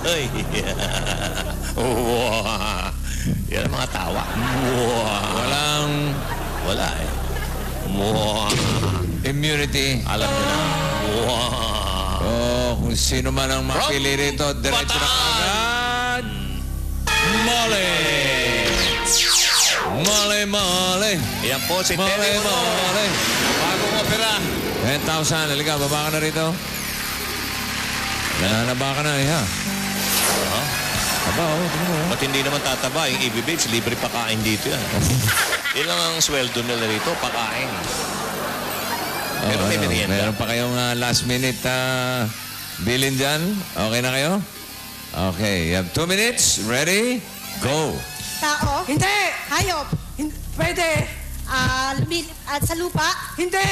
Ay. Wow. Yan ang mga tawa. Wow. Wala eh. Wow. Immunity. Alam mo na. Wow. Oh, kung sino man ang mapili rito, diretso na agad. Mali! Mali! Yan po si Mali! Terry Mono. Bagong opera. 10,000. Halika, baba ka na rito. Nananaba ka na, ha? Aba, tingnan mo. Ba't hindi naman tataba? Yung EB Babes, libre pakain dito yan. Yun lang ang sweldo nila rito, pakain. Pero may merienda. Meron pa kayong last minute bilin dyan? Okay na kayo? Okay, you have 2 minutes. Ready? Go! Tao? Hindi! Hayop? Pwede! Sa lupa? Hindi!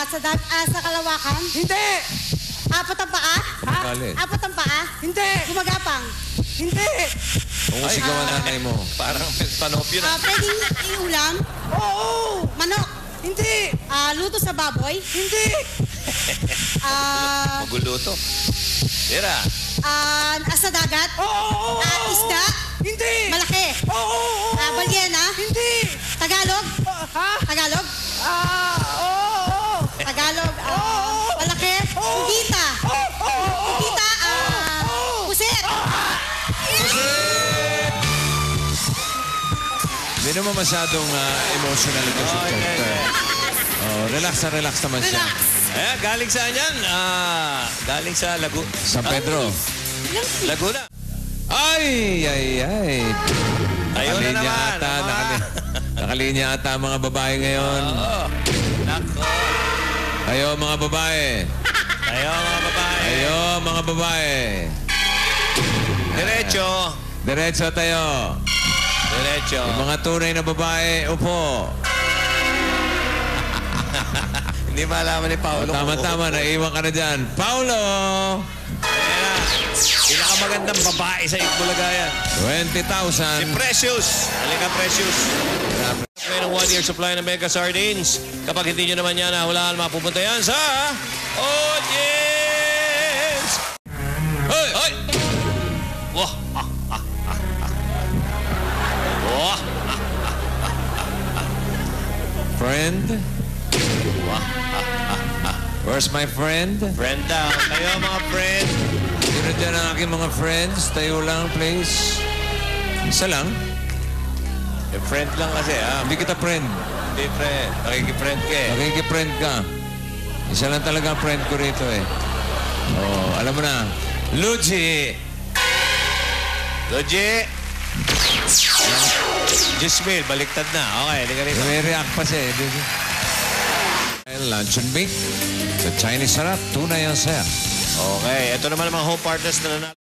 Sa kalawakan? Hindi! Apat ang paa? Ha? Balit. Apat ang paa? Hindi! Gumagapang? Hindi! Kung sigawan nanay mo. Parang panopyo na. Pwedeng iulam? Oo! Manok? Hindi! Luto sa baboy? Hindi! Maguluto. Tira. Sa dagat? Oo! Isda? Hindi! Malaki? Oo! Balyena? Hindi! Tagalog? Ha? Tagalog? Oo! Tagalog? Malaki? Hugita? Hugita? Pusit? Hindi naman masyadong emotional ito si Chester. Oh, relax naman siya. Relax. Galing saan yan? Galing sa San Pedro. Laguna. Ay! Ayun na naman. Nakalinya ata ang mga babae ngayon. Oo. Nako. Ayo, mga babae. Ayo, mga babae. Ayo, mga babae. Diretso. Diretso tayo. Diretso. Yung mga tunay na babae, upo. Hindi malaman ni Paolo. Tama-tama, naiwan ka na dyan. Paulo! Pinakamagandang babae sa Itbulaga yan. 20,000. Si Precious. Halika, Precious. Ngayon ang 1-year supply ng Mega Sardines. Kapag hindi nyo naman yan nahulaan, mapupunta yan sa audience! Hoy! Hoy! Wah! Wah! Friend? Where's my friend? Friend down. Kayo mga friend. Sino dyan ang aking mga friends? Tayo lang, please. Isa lang? Friend lang kasi, ha? Hindi kita friend. Hindi, friend. Nakikipriend ka eh. Nakikipriend ka. Isa lang talaga ang friend ko rito eh. Oh, alam mo na. Luigi! Luigi! Jismil, baliktad na. Okay, hindi ka rito. May react pa siya eh. Luncheon meat. Sa Chinese sarap, tunay ang saya. Okay, ito naman ang mga home partners na nanalo.